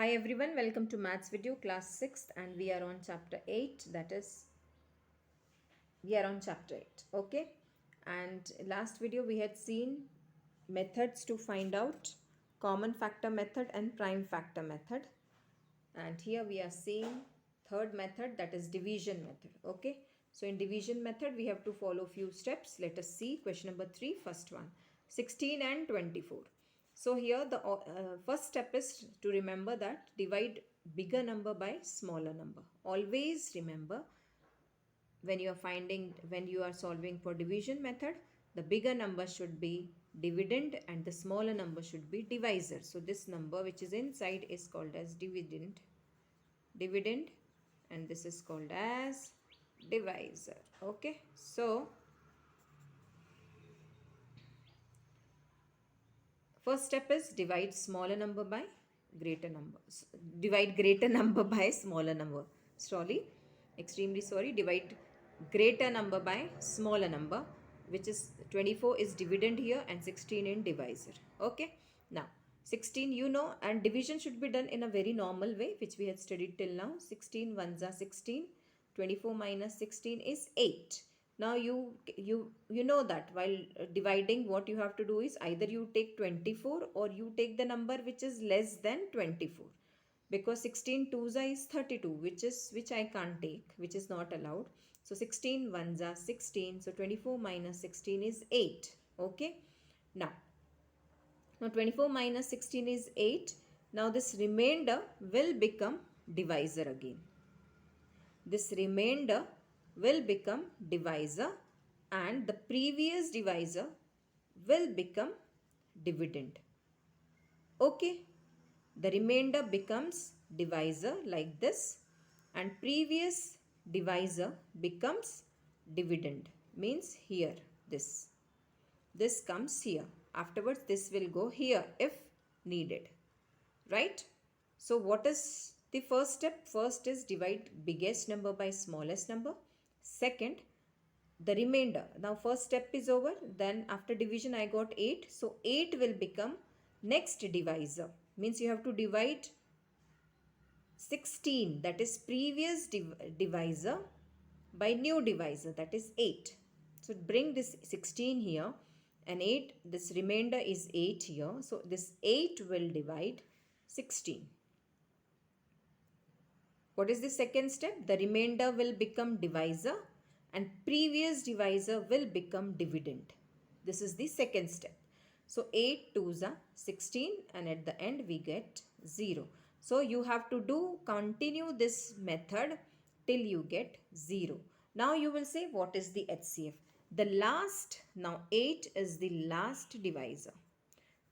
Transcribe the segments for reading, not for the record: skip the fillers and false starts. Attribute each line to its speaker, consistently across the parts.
Speaker 1: Hi everyone, welcome to Maths video class 6th and we are on chapter 8, that is we are on chapter 8. Okay, and last video we had seen methods to find out common factor method and prime factor method, and here we are seeing third method, that is division method. Okay, so in division method we have to follow few steps. Let us see question number 3, first one, 16 and 24. So here the first step is to remember that divide bigger number by smaller number. Always remember, when you are solving for division method, the bigger number should be dividend and the smaller number should be divisor. So this number which is inside is called as dividend, and this is called as divisor. Okay, so first step is divide smaller number by greater number. Divide greater number by smaller number. Extremely sorry. Divide greater number by smaller number, which is 24 is dividend here and 16 in divisor. Okay. Now 16 you know, and division should be done in a very normal way, which we had studied till now. 16 ones are 16. 24 minus 16 is 8. Now you know that while dividing, what you have to do is either you take 24 or you take the number which is less than 24, because 16 twos is 32, which I can't take, which is not allowed. So 16 ones are 16, so 24 minus 16 is 8. Okay, now 24 minus 16 is 8. Now this remainder will become divisor again. This remainder will become divisor and the previous divisor will become dividend. Okay, the remainder becomes divisor like this and previous divisor becomes dividend, means here this comes here. Afterwards this will go here if needed, right? So what is the first step? First is divide biggest number by smallest number. Second, the remainder. Now first step is over. Then after division I got 8. So 8 will become next divisor. Means you have to divide 16, that is previous divisor, by new divisor, that is 8. So bring this 16 here and 8, this remainder is 8 here. So this 8 will divide 16. What is the second step? The remainder will become divisor and previous divisor will become dividend. This is the second step. So 8 twos are 16 and at the end we get 0. So you have to continue this method till you get 0. Now you will say, what is the HCF? Now 8 is the last divisor.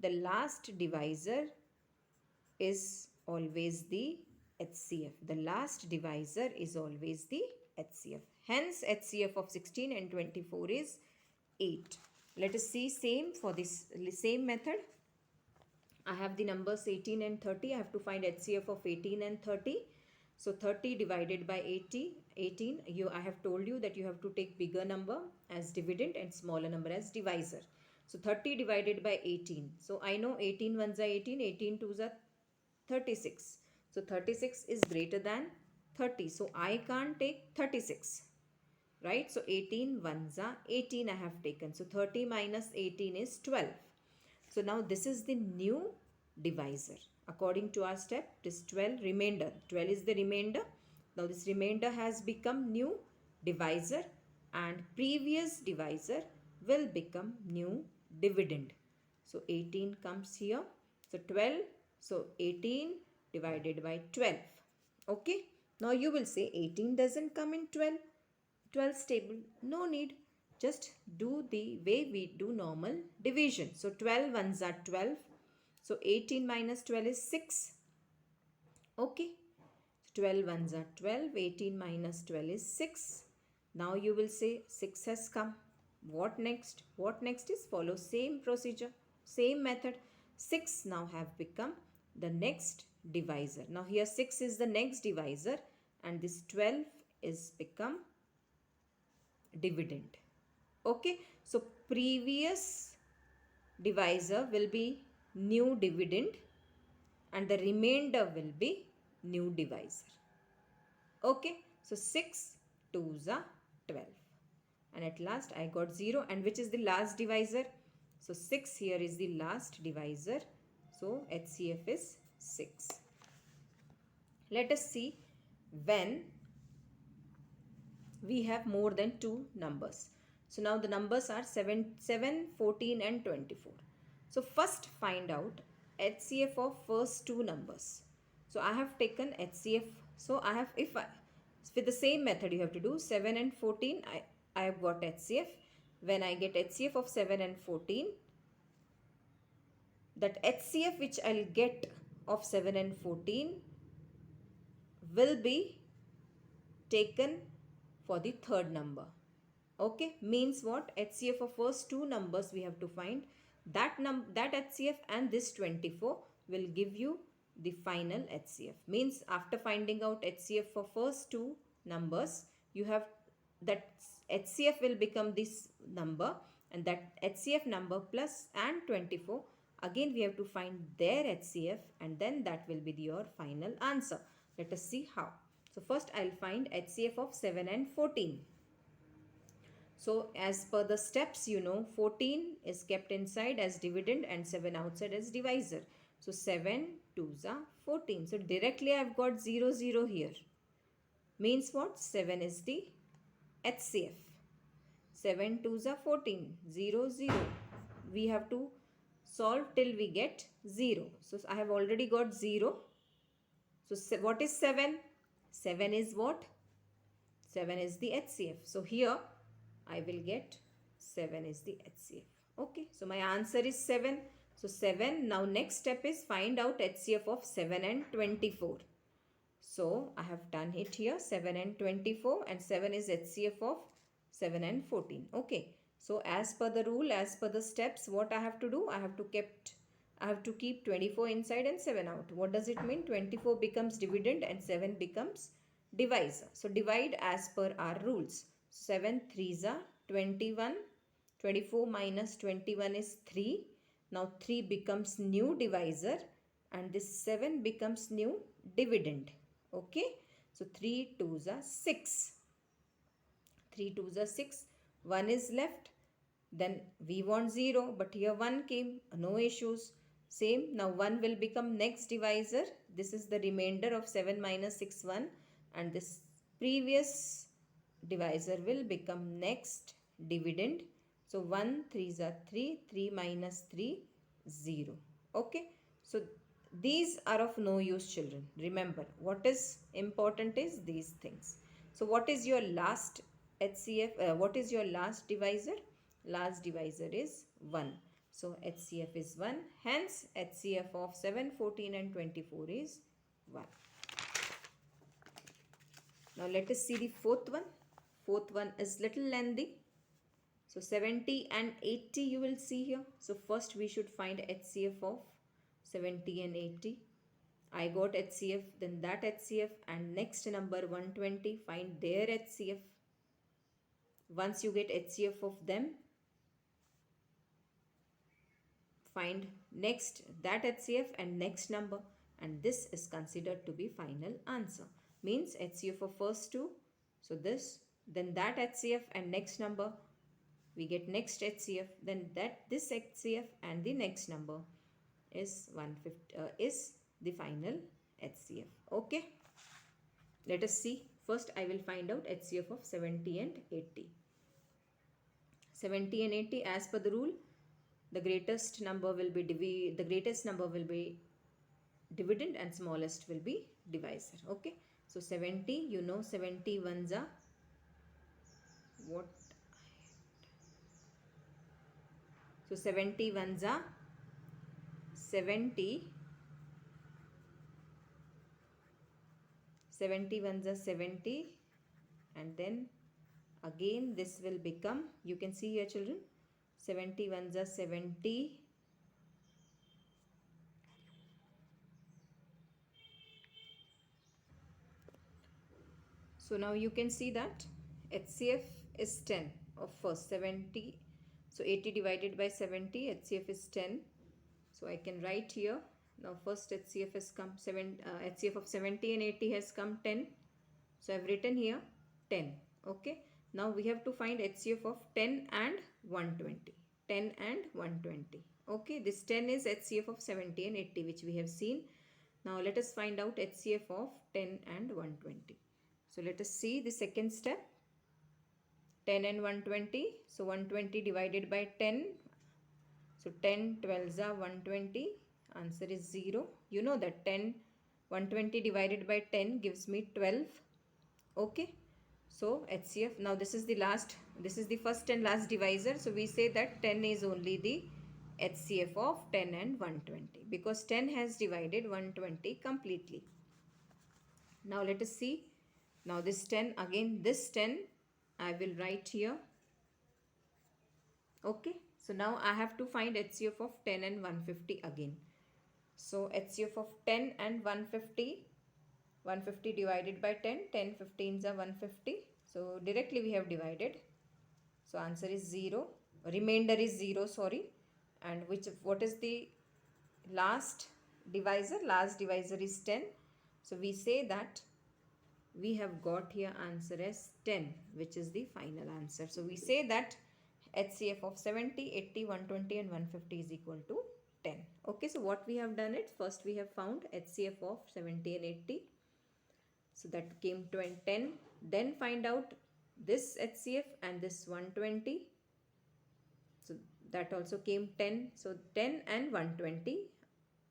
Speaker 1: The last divisor is always the HCF. The last divisor is always the HCF. Hence HCF of 16 and 24 is 8. Let us see same for this same method. I have the numbers 18 and 30. I have to find HCF of 18 and 30. So 30 divided by 18. I have told you that you have to take bigger number as dividend and smaller number as divisor. So 30 divided by 18. So I know 18 ones are 18, 18 twos are 36. So 36 is greater than 30. So I can't take 36. Right? So 18 ones are 18 I have taken. So 30 minus 18 is 12. So now this is the new divisor. According to our step, this 12 remainder. 12 is the remainder. Now this remainder has become new divisor and previous divisor will become new dividend. So 18 comes here. So 12. So 18 divided by 12. Okay. Now you will say 18 doesn't come in 12's table. No need. Just do the way we do normal division. So 12 ones are 12. So 18 minus 12 is 6. Okay. 12 ones are 12. 18 minus 12 is 6. Now you will say 6 has come. What next? What next is follow same procedure, same method. 6 now have become the next divisor. Now here 6 is the next divisor and this 12 is become dividend. Okay, so previous divisor will be new dividend and the remainder will be new divisor. Okay, so 6 2s are 12. And at last I got 0. And which is the last divisor? So 6 here is the last divisor. So HCF is 6. Let us see when we have more than two numbers. So now the numbers are 7, 14 and 24. So first find out HCF of first two numbers. So I have taken HCF. So I have, with the same method you have to do 7 and 14, I have got HCF. When I get HCF of 7 and 14, that HCF which I'll get of 7 and 14 will be taken for the third number. Okay, means what? HCF of first two numbers we have to find. That HCF and this 24 will give you the final HCF. Means after finding out HCF for first two numbers, you have that HCF will become this number, and that HCF number plus and 24, again we have to find their HCF, and then that will be your final answer. Let us see how. So first I'll find HCF of 7 and 14. So as per the steps, 14 is kept inside as dividend and 7 outside as divisor. So 7 2s are 14. So directly I have got 0 0 here. Means what? 7 is the HCF. 7 2s are 14. 0 0. We have to solve till we get 0. So I have already got 0. So what is 7? 7 is what? 7 is the HCF. So here I will get 7 is the HCF. Okay, so my answer is 7. So 7. Now next step is find out HCF of 7 and 24. So I have done it here, 7 and 24, and 7 is HCF of 7 and 14. Okay, so as per the rule, as per the steps, what I have to do? I have to keep 24 inside and 7 out. What does it mean? 24 becomes dividend and 7 becomes divisor. So divide as per our rules. 7 3s are 21. 24 minus 21 is 3. Now 3 becomes new divisor and this 7 becomes new dividend. Okay. So 3 2s are 6. 3 2s are 6. 1 is left. Then we want 0, but here 1 came. No issues. Same. Now 1 will become next divisor. This is the remainder of 7 minus 6 1, and this previous divisor will become next dividend. So 1 3s are 3. 3 minus 3 0. Okay. So these are of no use, children. Remember, what is important is these things. So what is your last HCF? What is your last divisor? Last divisor is 1. So HCF is 1. Hence HCF of 7, 14 and 24 is 1. Now let us see the fourth one. Fourth one is little lengthy. So 70 and 80 you will see here. So first we should find HCF of 70 and 80. I got HCF, then that HCF, and next number 120, find their HCF. Once you get HCF of them, find next that HCF and next number, and this is considered to be final answer. Means HCF of first two, so this, then that HCF and next number, we get next HCF, then this HCF and the next number is 150 is the final HCF. Okay, let us see. First I will find out HCF of 70 and 80. 70 and 80, as per the rule, the greatest number will be dividend and smallest will be divisor. Okay, so 70, 70 ones are what? So 70 ones are 70. 70 ones are 70, and then again this will become, you can see here children, 70 ones are 70. So now you can see that HCF is 10 of first 70. So 80 divided by 70, HCF is 10. So I can write here Now first HCF has come, HCF of 70 and 80 has come 10. So I've written here 10. Okay. Now we have to find HCF of 10 and 120. 10 and 120. Okay. This 10 is HCF of 70 and 80, which we have seen. Now let us find out HCF of 10 and 120. So let us see the second step. 10 and 120. So 120 divided by 10. So 10 12s are 120. Answer is 0. You know that 120 divided by 10 gives me 12. Okay. So HCF, now this is the first and last divisor. So we say that 10 is only the HCF of 10 and 120 because 10 has divided 120 completely. Now let us see. Now this 10, again this 10 I will write here. Okay. So now I have to find HCF of 10 and 150 again. So HCF of 10 and 150. 150 divided by 10. 10 15s are 150. So directly we have divided. So answer is 0. Remainder is 0, sorry. And what is the last divisor? Last divisor is 10. So we say that we have got here answer as 10, which is the final answer. So we say that HCF of 70, 80, 120 and 150 is equal to 10. Okay, so what we have done it, first we have found HCF of 70 and 80. So that came to 10. Then find out this HCF and this 120. So that also came 10. So 10 and 120,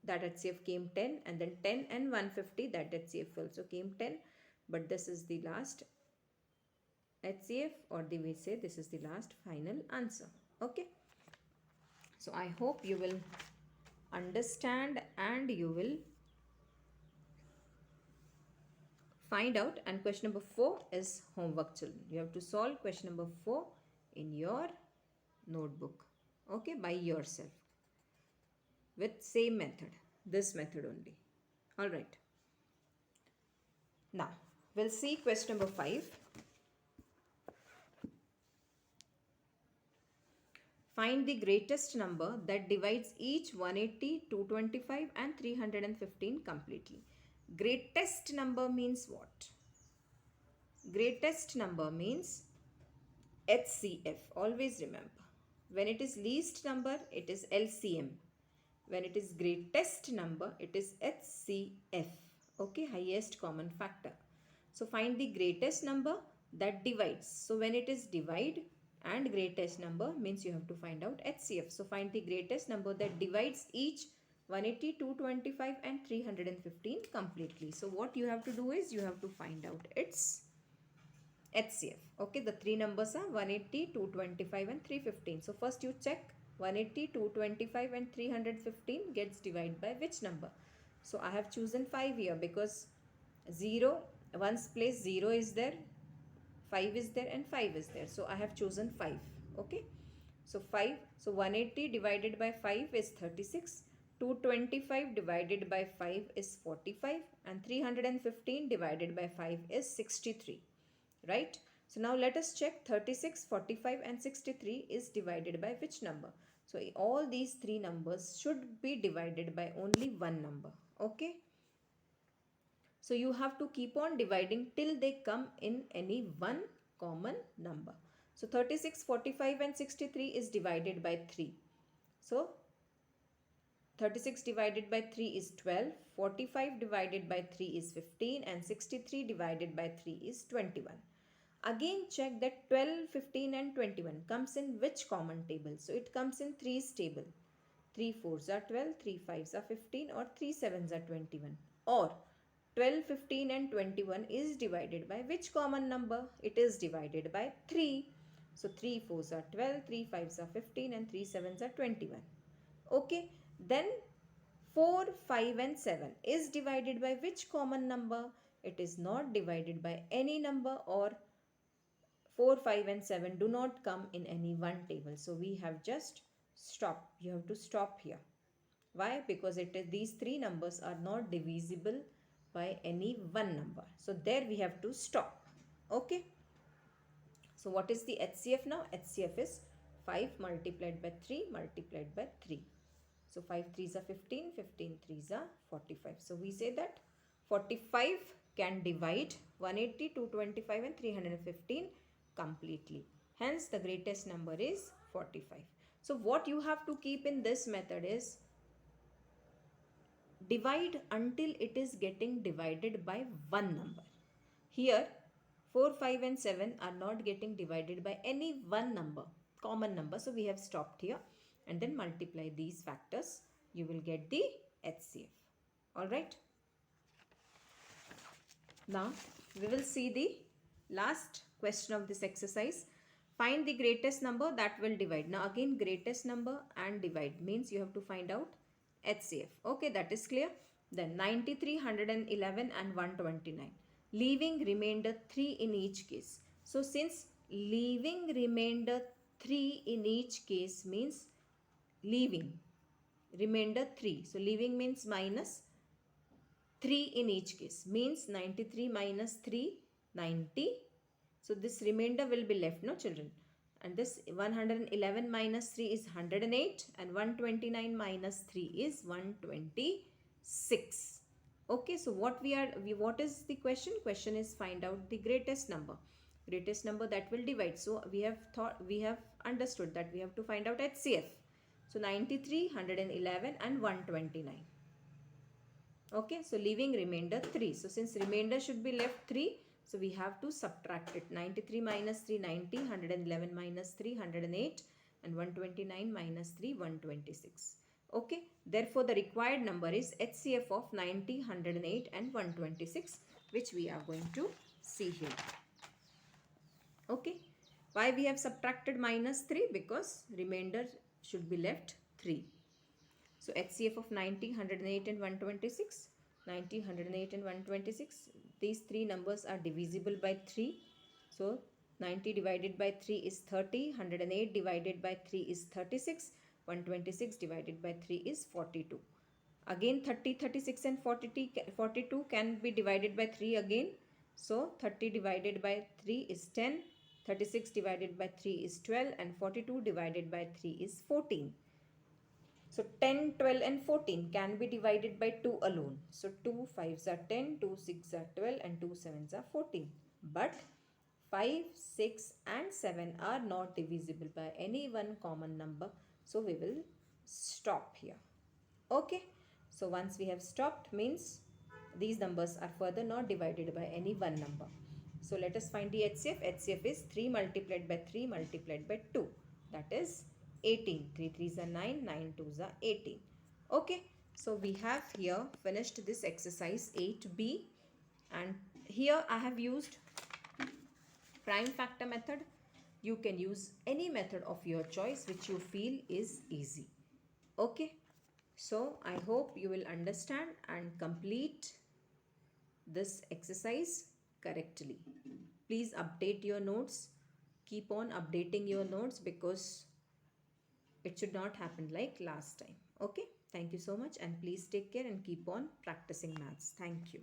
Speaker 1: that HCF came 10, and then 10 and 150, that HCF also came 10. But this is the last HCF, or the we say this is the last final answer. Okay. So I hope you will understand and you will find out. And question number 4 is homework, children. You have to solve question number 4 in your notebook. Okay, by yourself with same method, this method only. All right. Now we'll see question number 5. Find the greatest number that divides each 180, 225 and 315 completely. Greatest number means what? Greatest number means HCF. Always remember. When it is least number, it is LCM. When it is greatest number, it is HCF. Okay, highest common factor. So find the greatest number that divides. So when it is divide and greatest number means you have to find out HCF. So find the greatest number that divides each 180, 225 and 315 completely. So what you have to do is you have to find out its HCF. Okay, the three numbers are 180, 225 and 315. So first you check 180, 225 and 315 gets divided by which number. So I have chosen 5 here because 0, one's place 0 is there, 5 is there and 5 is there. So I have chosen 5. Okay. So 5. So 180 divided by 5 is 36. 225 divided by 5 is 45. And 315 divided by 5 is 63. Right. So now let us check 36, 45 and 63 is divided by which number. So all these three numbers should be divided by only one number. Okay. So you have to keep on dividing till they come in any one common number. So 36, 45 and 63 is divided by 3. So 36 divided by 3 is 12, 45 divided by 3 is 15 and 63 divided by 3 is 21. Again check that 12, 15 and 21 comes in which common table. So it comes in 3's table. 3 4s are 12, 3 5s are 15 or 3 7s are 21. Or 12, 15 and 21 is divided by which common number? It is divided by 3. So 3 4s are 12, 3 5s are 15 and 3 7s are 21. Okay. Then 4, 5 and 7 is divided by which common number? It is not divided by any number, or 4, 5 and 7 do not come in any one table. So we have just stopped. You have to stop here. Why? Because these three numbers are not divisible by any one number. So there we have to stop. Okay. So what is the HCF now? HCF is 5 multiplied by 3 multiplied by 3. So 5 3s are 15, 15 3s are 45. So we say that 45 can divide 180, 225 and 315 completely. Hence the greatest number is 45. So what you have to keep in this method is divide until it is getting divided by one number. Here 4, 5 and 7 are not getting divided by any one number, common number. So we have stopped here and then multiply these factors. You will get the HCF. Alright. Now we will see the last question of this exercise. Find the greatest number that will divide. Now again greatest number and divide means you have to find out HCF. Okay, that is clear. Then 93, 111 and 129. Leaving remainder 3 in each case. So since leaving remainder 3 in each case means leaving remainder 3. So leaving means minus 3 in each case means 93 minus 3 90. So this remainder will be left, no children, and this 111 minus 3 is 108 and 129 minus 3 is 126. Okay, so what is the question is find out the greatest number that will divide. So we have understood that we have to find out HCF. So 93, 111 and 129. Okay, so leaving remainder 3. So since remainder should be left 3, so we have to subtract it. 93 minus 3, 90, 111 minus 3, 108 and 129 minus 3, 126. Okay, therefore the required number is HCF of 90, 108 and 126, which we are going to see here. Okay, why we have subtracted minus 3? Because remainder should be left 3. So HCF of 90, 108 and 126. 90, 108 and 126. These three numbers are divisible by 3. So 90 divided by 3 is 30. 108 divided by 3 is 36. 126 divided by 3 is 42. Again 30, 36 and 42 can be divided by 3 again. So 30 divided by 3 is 10. 36 divided by 3 is 12 and 42 divided by 3 is 14. So 10, 12 and 14 can be divided by 2 alone. So 2 5s are 10, 2 6 are 12 and 2 7s are 14. But 5, 6 and 7 are not divisible by any one common number. So we will stop here. Okay. So once we have stopped means these numbers are further not divided by any one number. So let us find the HCF. HCF is 3 multiplied by 3 multiplied by 2. That is 18. 3 3s are 9, 9 2s are 18. Okay, so we have here finished this exercise 8b, and here I have used prime factor method. You can use any method of your choice which you feel is easy. Okay, so I hope you will understand and complete this exercise correctly. Please update your notes. Keep on updating your notes because it should not happen like last time. Okay, thank you so much and please take care and keep on practicing maths. Thank you.